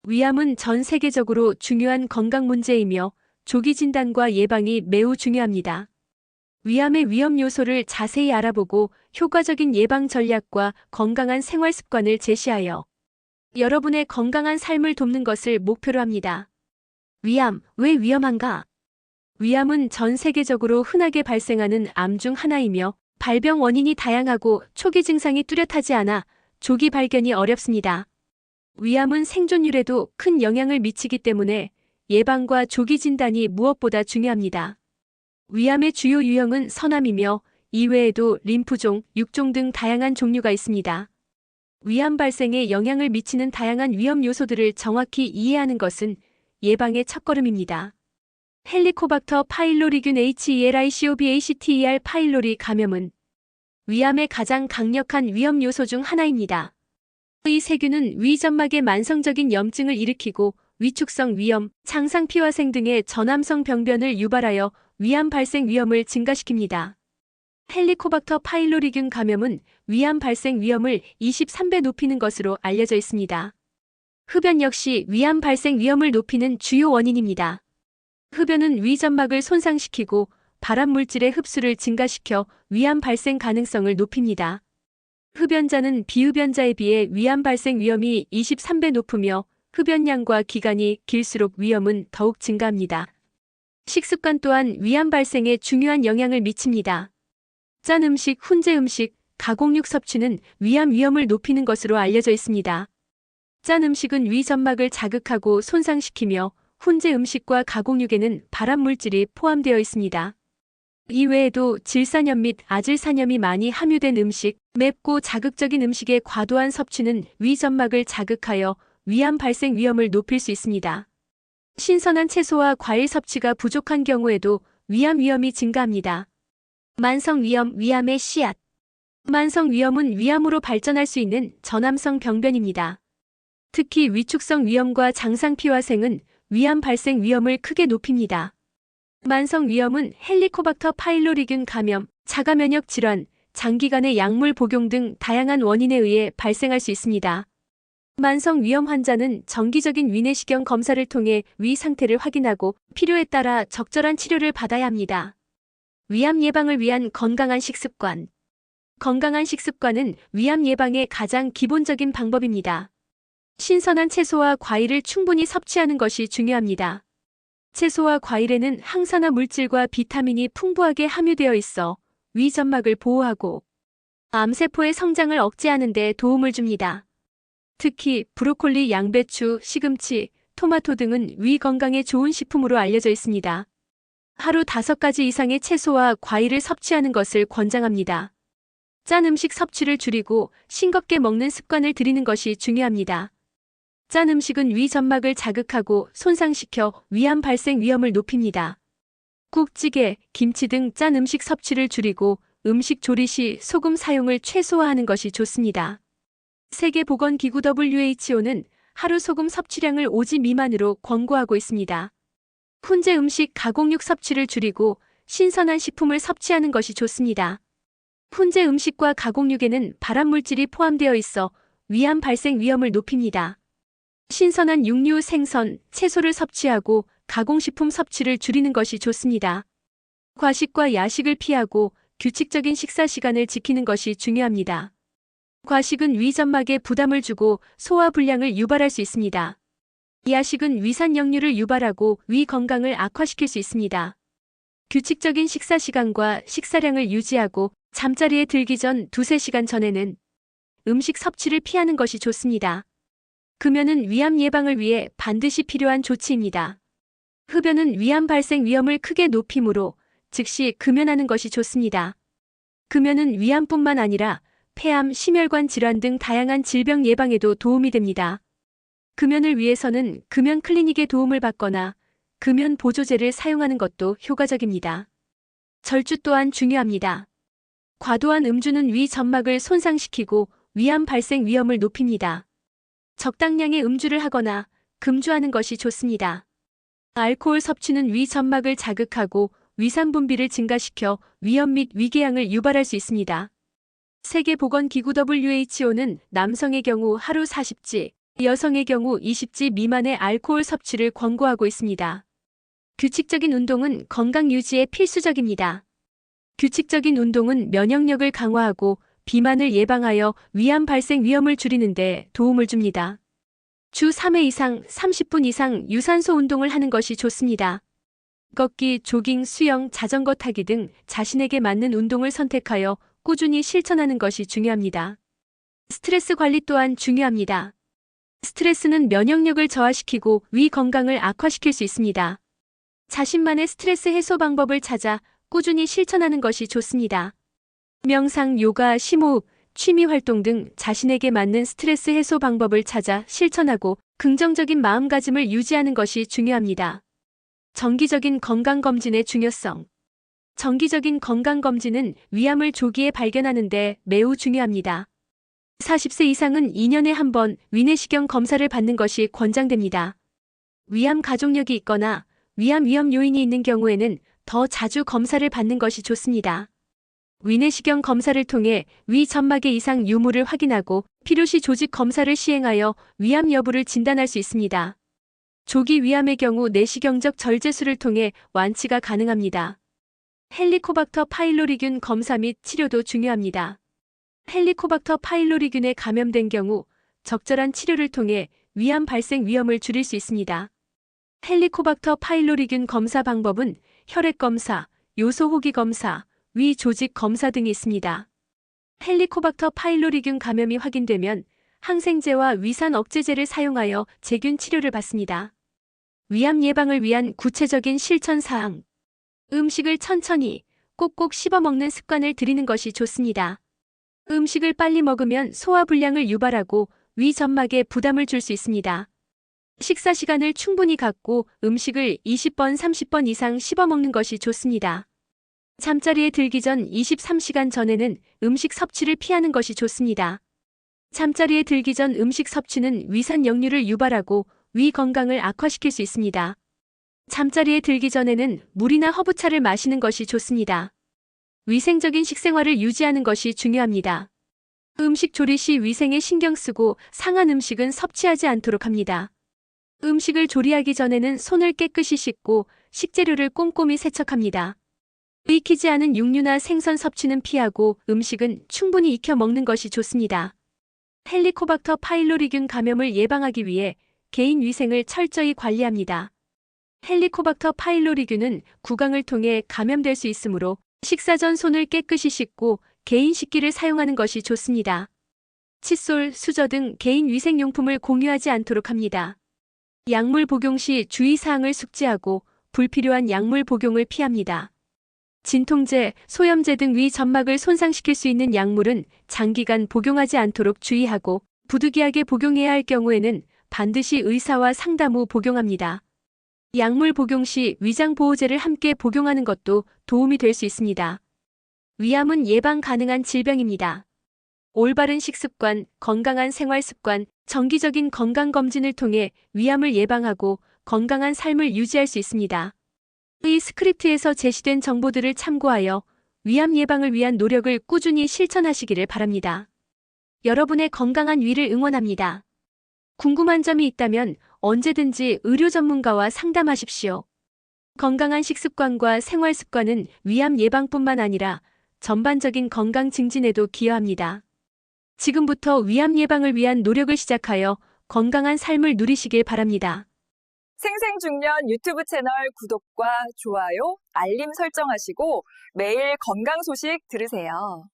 위암은 전 세계적으로 중요한 건강 문제이며 조기 진단과 예방이 매우 중요합니다. 위암의 위험 요소를 자세히 알아보고 효과적인 예방 전략과 건강한 생활 습관을 제시하여 여러분의 건강한 삶을 돕는 것을 목표로 합니다. 위암, 왜 위험한가? 위암은 전 세계적으로 흔하게 발생하는 암 중 하나이며 발병 원인이 다양하고 초기 증상이 뚜렷하지 않아 조기 발견이 어렵습니다. 위암은 생존율에도 큰 영향을 미치기 때문에 예방과 조기 진단이 무엇보다 중요합니다. 위암의 주요 유형은 선암이며 이외에도 림프종, 육종 등 다양한 종류가 있습니다. 위암 발생에 영향을 미치는 다양한 위험 요소들을 정확히 이해하는 것은 예방의 첫걸음입니다. 헬리코박터 파일로리균 HELICOBACTER 파일로리 감염은 위암의 가장 강력한 위험 요소 중 하나입니다. 이 세균은 위점막의 만성적인 염증을 일으키고 위축성 위염, 창상피화생 등의 전암성 병변을 유발하여 위암 발생 위험을 증가시킵니다. 헬리코박터 파일로리균 감염은 위암 발생 위험을 23배 높이는 것으로 알려져 있습니다. 흡연 역시 위암 발생 위험을 높이는 주요 원인입니다. 흡연은 위점막을 손상시키고 발암물질의 흡수를 증가시켜 위암 발생 가능성을 높입니다. 흡연자는 비흡연자에 비해 위암 발생 위험이 23배 높으며 흡연량과 기간이 길수록 위험은 더욱 증가합니다. 식습관 또한 위암 발생에 중요한 영향을 미칩니다. 짠 음식, 훈제 음식, 가공육 섭취는 위암 위험을 높이는 것으로 알려져 있습니다. 짠 음식은 위점막을 자극하고 손상시키며 훈제 음식과 가공육에는 발암물질이 포함되어 있습니다. 이외에도 질산염 및 아질산염이 많이 함유된 음식, 맵고 자극적인 음식의 과도한 섭취는 위점막을 자극하여 위암 발생 위험을 높일 수 있습니다. 신선한 채소와 과일 섭취가 부족한 경우에도 위암 위험이 증가합니다. 만성위염, 위암의 씨앗. 만성위염은 위암으로 발전할 수 있는 전암성 병변입니다. 특히 위축성 위염과 장상피화생은 위암 발생 위험을 크게 높입니다. 만성위염은 헬리코박터 파일로리균 감염, 자가면역 질환, 장기간의 약물 복용 등 다양한 원인에 의해 발생할 수 있습니다. 만성위염 환자는 정기적인 위내시경 검사를 통해 위 상태를 확인하고 필요에 따라 적절한 치료를 받아야 합니다. 위암 예방을 위한 건강한 식습관. 건강한 식습관은 위암 예방의 가장 기본적인 방법입니다. 신선한 채소와 과일을 충분히 섭취하는 것이 중요합니다. 채소와 과일에는 항산화 물질과 비타민이 풍부하게 함유되어 있어 위점막을 보호하고 암세포의 성장을 억제하는 데 도움을 줍니다. 특히 브로콜리, 양배추, 시금치, 토마토 등은 위 건강에 좋은 식품으로 알려져 있습니다. 하루 5가지 이상의 채소와 과일을 섭취하는 것을 권장합니다. 짠 음식 섭취를 줄이고 싱겁게 먹는 습관을 들이는 것이 중요합니다. 짠 음식은 위점막을 자극하고 손상시켜 위암 발생 위험을 높입니다. 국, 찌개, 김치 등 짠 음식 섭취를 줄이고 음식 조리 시 소금 사용을 최소화하는 것이 좋습니다. 세계보건기구 WHO는 하루 소금 섭취량을 5지 미만으로 권고하고 있습니다. 훈제 음식, 가공육 섭취를 줄이고 신선한 식품을 섭취하는 것이 좋습니다. 훈제 음식과 가공육에는 발암물질이 포함되어 있어 위암 발생 위험을 높입니다. 신선한 육류, 생선, 채소를 섭취하고 가공식품 섭취를 줄이는 것이 좋습니다. 과식과 야식을 피하고 규칙적인 식사 시간을 지키는 것이 중요합니다. 과식은 위점막에 부담을 주고 소화불량을 유발할 수 있습니다. 야식은 위산역류를 유발하고 위 건강을 악화시킬 수 있습니다. 규칙적인 식사 시간과 식사량을 유지하고 잠자리에 들기 전 2~3시간 전에는 음식 섭취를 피하는 것이 좋습니다. 금연은 위암 예방을 위해 반드시 필요한 조치입니다. 흡연은 위암 발생 위험을 크게 높이므로 즉시 금연하는 것이 좋습니다. 금연은 위암뿐만 아니라 폐암, 심혈관 질환 등 다양한 질병 예방에도 도움이 됩니다. 금연을 위해서는 금연 클리닉의 도움을 받거나 금연 보조제를 사용하는 것도 효과적입니다. 절주 또한 중요합니다. 과도한 음주는 위 점막을 손상시키고 위암 발생 위험을 높입니다. 적당량의 음주를 하거나 금주하는 것이 좋습니다. 알코올 섭취는 위 점막을 자극하고 위산 분비를 증가시켜 위염 및 위궤양을 유발할 수 있습니다. 세계보건기구 WHO는 남성의 경우 하루 40지, 여성의 경우 20지 미만의 알코올 섭취를 권고하고 있습니다. 규칙적인 운동은 건강 유지에 필수적입니다. 규칙적인 운동은 면역력을 강화하고 비만을 예방하여 위암 발생 위험을 줄이는 데 도움을 줍니다. 주 3회 이상 30분 이상 유산소 운동을 하는 것이 좋습니다. 걷기, 조깅, 수영, 자전거 타기 등 자신에게 맞는 운동을 선택하여 꾸준히 실천하는 것이 중요합니다. 스트레스 관리 또한 중요합니다. 스트레스는 면역력을 저하시키고 위 건강을 악화시킬 수 있습니다. 자신만의 스트레스 해소 방법을 찾아 꾸준히 실천하는 것이 좋습니다. 명상, 요가, 심호흡, 취미 활동 등 자신에게 맞는 스트레스 해소 방법을 찾아 실천하고 긍정적인 마음가짐을 유지하는 것이 중요합니다. 정기적인 건강검진의 중요성. 정기적인 건강검진은 위암을 조기에 발견하는 데 매우 중요합니다. 40세 이상은 2년에 한 번 위내시경 검사를 받는 것이 권장됩니다. 위암 가족력이 있거나 위암 위험 요인이 있는 경우에는 더 자주 검사를 받는 것이 좋습니다. 위내시경 검사를 통해 위 점막의 이상 유무를 확인하고 필요시 조직 검사를 시행하여 위암 여부를 진단할 수 있습니다. 조기 위암의 경우 내시경적 절제술을 통해 완치가 가능합니다. 헬리코박터 파일로리균 검사 및 치료도 중요합니다. 헬리코박터 파일로리균에 감염된 경우 적절한 치료를 통해 위암 발생 위험을 줄일 수 있습니다. 헬리코박터 파일로리균 검사 방법은 혈액 검사, 요소 호기 검사, 위 조직 검사 등이 있습니다. 헬리코박터 파일로리균 감염이 확인되면 항생제와 위산 억제제를 사용하여 제균 치료를 받습니다. 위암 예방을 위한 구체적인 실천 사항. 음식을 천천히 꼭꼭 씹어 먹는 습관을 들이는 것이 좋습니다. 음식을 빨리 먹으면 소화불량을 유발하고 위 점막에 부담을 줄 수 있습니다. 식사 시간을 충분히 갖고 음식을 20번, 30번 이상 씹어 먹는 것이 좋습니다. 잠자리에 들기 전 23시간 전에는 음식 섭취를 피하는 것이 좋습니다. 잠자리에 들기 전 음식 섭취는 위산 역류를 유발하고 위 건강을 악화시킬 수 있습니다. 잠자리에 들기 전에는 물이나 허브차를 마시는 것이 좋습니다. 위생적인 식생활을 유지하는 것이 중요합니다. 음식 조리 시 위생에 신경 쓰고 상한 음식은 섭취하지 않도록 합니다. 음식을 조리하기 전에는 손을 깨끗이 씻고 식재료를 꼼꼼히 세척합니다. 익히지 않은 육류나 생선 섭취는 피하고 음식은 충분히 익혀 먹는 것이 좋습니다. 헬리코박터 파일로리균 감염을 예방하기 위해 개인 위생을 철저히 관리합니다. 헬리코박터 파일로리균은 구강을 통해 감염될 수 있으므로 식사 전 손을 깨끗이 씻고 개인 식기를 사용하는 것이 좋습니다. 칫솔, 수저 등 개인 위생용품을 공유하지 않도록 합니다. 약물 복용 시 주의사항을 숙지하고 불필요한 약물 복용을 피합니다. 진통제, 소염제 등 위 점막을 손상시킬 수 있는 약물은 장기간 복용하지 않도록 주의하고 부득이하게 복용해야 할 경우에는 반드시 의사와 상담 후 복용합니다. 약물 복용 시 위장보호제를 함께 복용하는 것도 도움이 될 수 있습니다. 위암은 예방 가능한 질병입니다. 올바른 식습관, 건강한 생활습관, 정기적인 건강검진을 통해 위암을 예방하고 건강한 삶을 유지할 수 있습니다. 이 스크립트에서 제시된 정보들을 참고하여 위암 예방을 위한 노력을 꾸준히 실천하시기를 바랍니다. 여러분의 건강한 위를 응원합니다. 궁금한 점이 있다면 언제든지 의료 전문가와 상담하십시오. 건강한 식습관과 생활습관은 위암 예방뿐만 아니라 전반적인 건강 증진에도 기여합니다. 지금부터 위암 예방을 위한 노력을 시작하여 건강한 삶을 누리시길 바랍니다. 생생중년 유튜브 채널 구독과 좋아요, 알림 설정하시고 매일 건강 소식 들으세요.